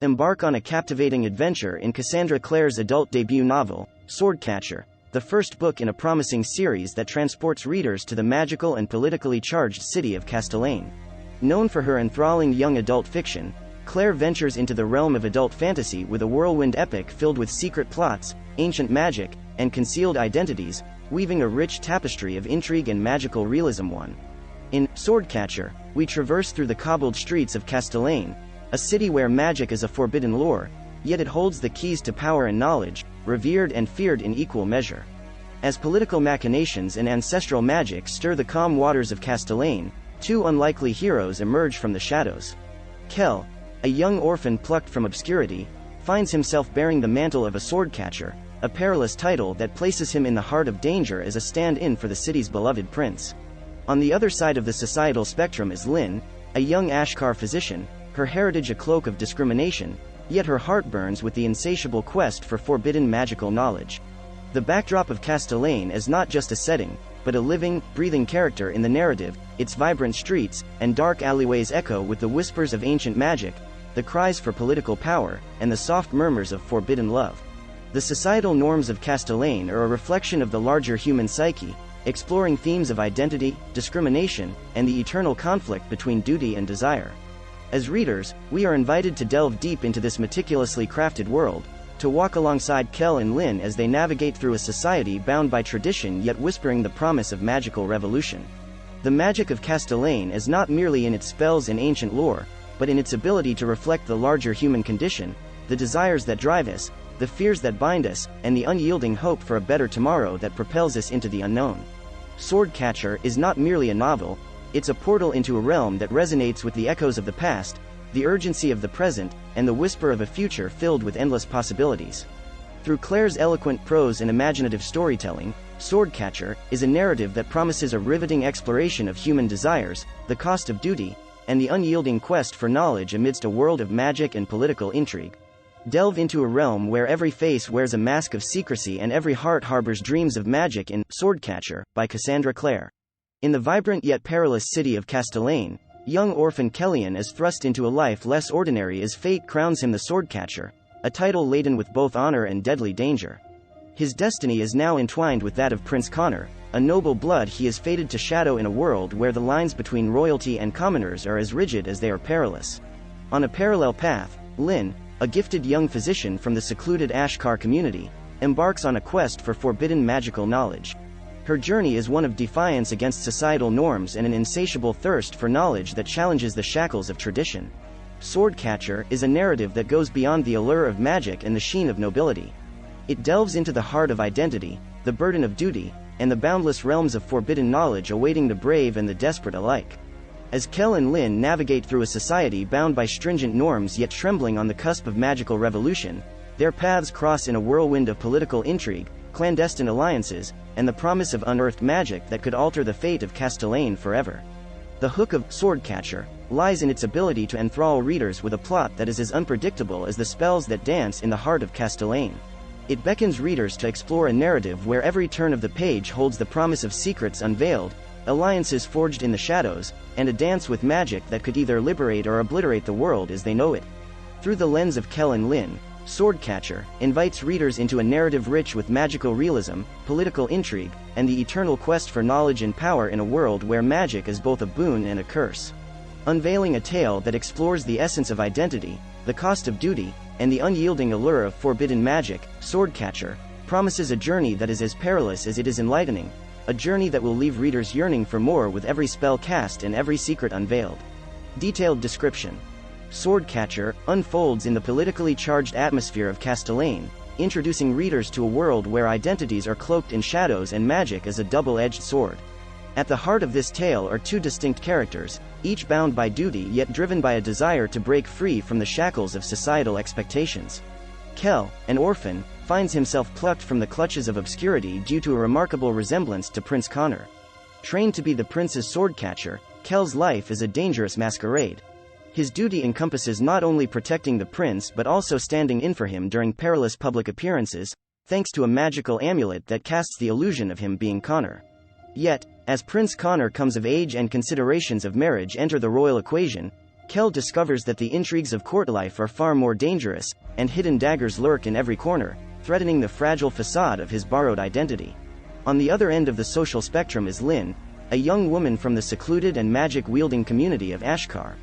Embark on a captivating adventure in Cassandra Clare's adult debut novel, Swordcatcher, the first book in a promising series that transports readers to the magical and politically charged city of Castellane. Known for her enthralling young adult fiction, Clare ventures into the realm of adult fantasy with a whirlwind epic filled with secret plots, ancient magic, and concealed identities, weaving a rich tapestry of intrigue and magical realism. In Swordcatcher, we traverse through the cobbled streets of Castellane, a city where magic is a forbidden lore, yet it holds the keys to power and knowledge, revered and feared in equal measure. As political machinations and ancestral magic stir the calm waters of Castellane, two unlikely heroes emerge from the shadows. Kel, a young orphan plucked from obscurity, finds himself bearing the mantle of a swordcatcher, a perilous title that places him in the heart of danger as a stand-in for the city's beloved prince. On the other side of the societal spectrum is Lin, a young Ashkar physician, her heritage a cloak of discrimination, yet her heart burns with the insatiable quest for forbidden magical knowledge. The backdrop of Castellane is not just a setting, but a living, breathing character in the narrative. Its vibrant streets and dark alleyways echo with the whispers of ancient magic, the cries for political power, and the soft murmurs of forbidden love. The societal norms of Castellane are a reflection of the larger human psyche, exploring themes of identity, discrimination, and the eternal conflict between duty and desire. As readers, we are invited to delve deep into this meticulously crafted world, to walk alongside Kel and Lin as they navigate through a society bound by tradition yet whispering the promise of magical revolution. The magic of Castellane is not merely in its spells and ancient lore, but in its ability to reflect the larger human condition, the desires that drive us, the fears that bind us, and the unyielding hope for a better tomorrow that propels us into the unknown. Swordcatcher is not merely a novel, it's a portal into a realm that resonates with the echoes of the past, the urgency of the present, and the whisper of a future filled with endless possibilities. Through Clare's eloquent prose and imaginative storytelling, Swordcatcher is a narrative that promises a riveting exploration of human desires, the cost of duty, and the unyielding quest for knowledge amidst a world of magic and political intrigue. Delve into a realm where every face wears a mask of secrecy and every heart harbors dreams of magic in Swordcatcher by Cassandra Clare. In the vibrant yet perilous city of Castellane, young orphan Castellane is thrust into a life less ordinary as fate crowns him the Swordcatcher, a title laden with both honor and deadly danger. His destiny is now entwined with that of Prince Connor, a noble blood he is fated to shadow in a world where the lines between royalty and commoners are as rigid as they are perilous. On a parallel path, Lin, a gifted young physician from the secluded Ashkar community, embarks on a quest for forbidden magical knowledge. Her journey is one of defiance against societal norms and an insatiable thirst for knowledge that challenges the shackles of tradition. Swordcatcher is a narrative that goes beyond the allure of magic and the sheen of nobility. It delves into the heart of identity, the burden of duty, and the boundless realms of forbidden knowledge awaiting the brave and the desperate alike. As Kel and Lin navigate through a society bound by stringent norms yet trembling on the cusp of magical revolution, their paths cross in a whirlwind of political intrigue, clandestine alliances, and the promise of unearthed magic that could alter the fate of Castellane forever. The hook of Swordcatcher lies in its ability to enthrall readers with a plot that is as unpredictable as the spells that dance in the heart of Castellane. It beckons readers to explore a narrative where every turn of the page holds the promise of secrets unveiled, alliances forged in the shadows, and a dance with magic that could either liberate or obliterate the world as they know it. Through the lens of Kel and Lin, Swordcatcher invites readers into a narrative rich with magical realism, political intrigue, and the eternal quest for knowledge and power in a world where magic is both a boon and a curse. Unveiling a tale that explores the essence of identity, the cost of duty, and the unyielding allure of forbidden magic, Swordcatcher promises a journey that is as perilous as it is enlightening, a journey that will leave readers yearning for more with every spell cast and every secret unveiled. Detailed description. Swordcatcher unfolds in the politically charged atmosphere of Castellane, introducing readers to a world where identities are cloaked in shadows and magic is a double-edged sword. At the heart of this tale are two distinct characters, each bound by duty yet driven by a desire to break free from the shackles of societal expectations. Kel, an orphan, finds himself plucked from the clutches of obscurity due to a remarkable resemblance to Prince Connor. Trained to be the prince's swordcatcher, Kel's life is a dangerous masquerade. His duty encompasses not only protecting the prince but also standing in for him during perilous public appearances, thanks to a magical amulet that casts the illusion of him being Connor. Yet, as Prince Connor comes of age and considerations of marriage enter the royal equation, Kel discovers that the intrigues of court life are far more dangerous, and hidden daggers lurk in every corner, threatening the fragile facade of his borrowed identity. On the other end of the social spectrum is Lin, a young woman from the secluded and magic-wielding community of Ashkar.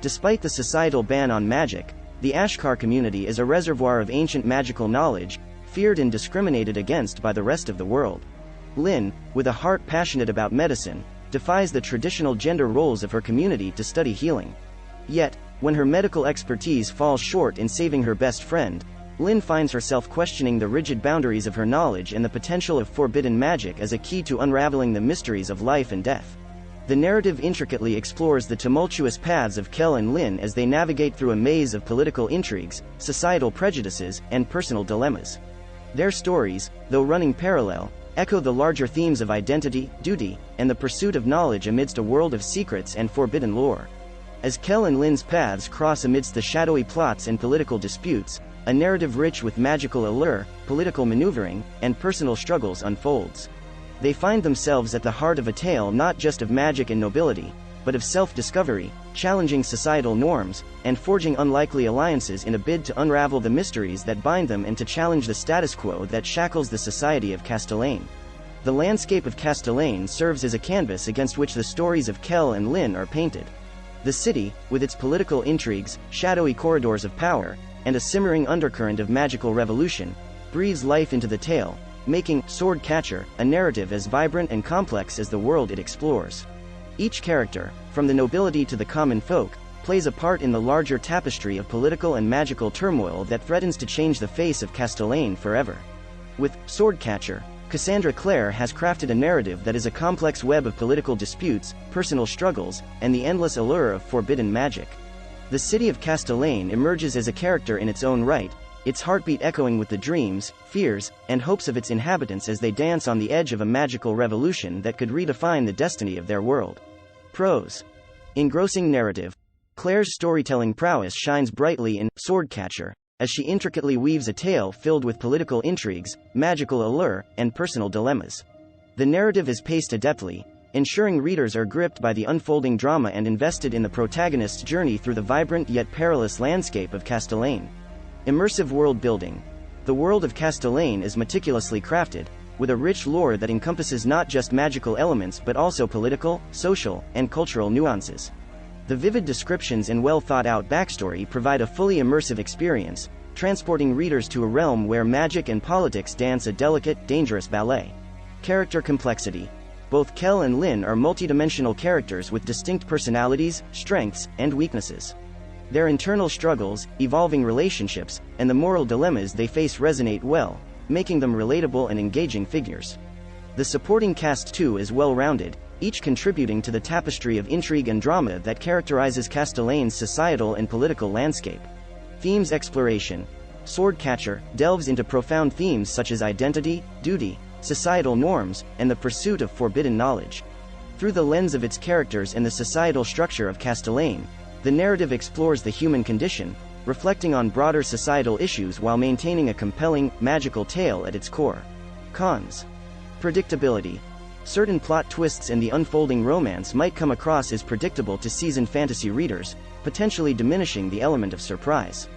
Despite the societal ban on magic, the Ashkar community is a reservoir of ancient magical knowledge, feared and discriminated against by the rest of the world. Lin, with a heart passionate about medicine, defies the traditional gender roles of her community to study healing. Yet, when her medical expertise falls short in saving her best friend, Lin finds herself questioning the rigid boundaries of her knowledge and the potential of forbidden magic as a key to unraveling the mysteries of life and death. The narrative intricately explores the tumultuous paths of Kel and Lin as they navigate through a maze of political intrigues, societal prejudices, and personal dilemmas. Their stories, though running parallel, echo the larger themes of identity, duty, and the pursuit of knowledge amidst a world of secrets and forbidden lore. As Kel and Lin's paths cross amidst the shadowy plots and political disputes, a narrative rich with magical allure, political maneuvering, and personal struggles unfolds. They find themselves at the heart of a tale not just of magic and nobility, but of self-discovery, challenging societal norms, and forging unlikely alliances in a bid to unravel the mysteries that bind them and to challenge the status quo that shackles the society of Castellane. The landscape of Castellane serves as a canvas against which the stories of Kel and Lin are painted. The city, with its political intrigues, shadowy corridors of power, and a simmering undercurrent of magical revolution, breathes life into the tale, making Swordcatcher a narrative as vibrant and complex as the world it explores. Each character, from the nobility to the common folk, plays a part in the larger tapestry of political and magical turmoil that threatens to change the face of Castellane forever. With Swordcatcher, Cassandra Clare has crafted a narrative that is a complex web of political disputes, personal struggles, and the endless allure of forbidden magic. The city of Castellane emerges as a character in its own right, its heartbeat echoing with the dreams, fears, and hopes of its inhabitants as they dance on the edge of a magical revolution that could redefine the destiny of their world. Prose. Engrossing narrative. Clare's storytelling prowess shines brightly in Swordcatcher, as she intricately weaves a tale filled with political intrigues, magical allure, and personal dilemmas. The narrative is paced adeptly, ensuring readers are gripped by the unfolding drama and invested in the protagonist's journey through the vibrant yet perilous landscape of Castellane. Immersive world building. The world of Castellane is meticulously crafted, with a rich lore that encompasses not just magical elements but also political, social, and cultural nuances. The vivid descriptions and well-thought-out backstory provide a fully immersive experience, transporting readers to a realm where magic and politics dance a delicate, dangerous ballet. Character complexity. Both Kel and Lin are multidimensional characters with distinct personalities, strengths, and weaknesses. Their internal struggles, evolving relationships, and the moral dilemmas they face resonate well, making them relatable and engaging figures. The supporting cast too is well-rounded, each contributing to the tapestry of intrigue and drama that characterizes Castellane's societal and political landscape. Themes exploration. Swordcatcher delves into profound themes such as identity, duty, societal norms, and the pursuit of forbidden knowledge. Through the lens of its characters and the societal structure of Castellane, the narrative explores the human condition, reflecting on broader societal issues while maintaining a compelling, magical tale at its core. Cons. Predictability. Certain plot twists and the unfolding romance might come across as predictable to seasoned fantasy readers, potentially diminishing the element of surprise.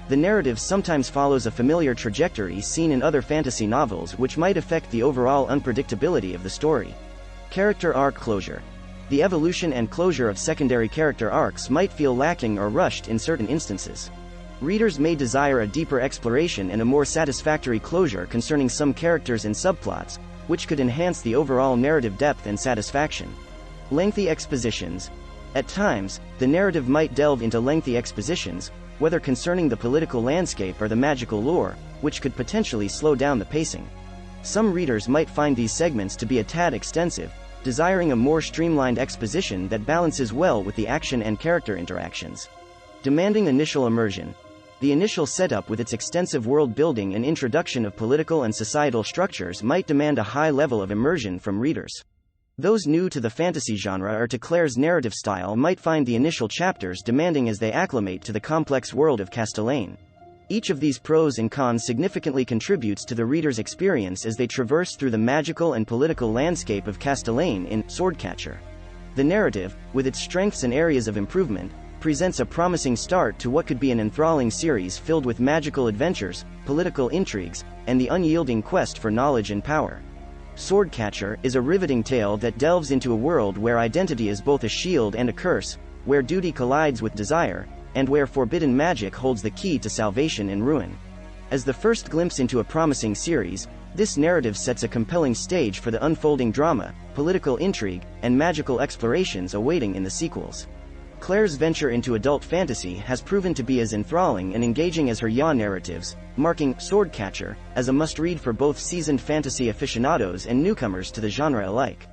The narrative sometimes follows a familiar trajectory seen in other fantasy novels which might affect the overall unpredictability of the story. Character arc closure. The evolution and closure of secondary character arcs might feel lacking or rushed in certain instances. Readers may desire a deeper exploration and a more satisfactory closure concerning some characters and subplots, which could enhance the overall narrative depth and satisfaction. Lengthy expositions. At times, the narrative might delve into lengthy expositions, whether concerning the political landscape or the magical lore, which could potentially slow down the pacing. Some readers might find these segments to be a tad extensive, desiring a more streamlined exposition that balances well with the action and character interactions. Demanding initial immersion. The initial setup with its extensive world building and introduction of political and societal structures might demand a high level of immersion from readers. Those new to the fantasy genre or to Clare's narrative style might find the initial chapters demanding as they acclimate to the complex world of Castellane. Each of these pros and cons significantly contributes to the reader's experience as they traverse through the magical and political landscape of Castellane in Swordcatcher. The narrative, with its strengths and areas of improvement, presents a promising start to what could be an enthralling series filled with magical adventures, political intrigues, and the unyielding quest for knowledge and power. Swordcatcher is a riveting tale that delves into a world where identity is both a shield and a curse, where duty collides with desire, and where forbidden magic holds the key to salvation and ruin. As the first glimpse into a promising series, this narrative sets a compelling stage for the unfolding drama, political intrigue, and magical explorations awaiting in the sequels. Clare's venture into adult fantasy has proven to be as enthralling and engaging as her YA narratives, marking Swordcatcher as a must-read for both seasoned fantasy aficionados and newcomers to the genre alike.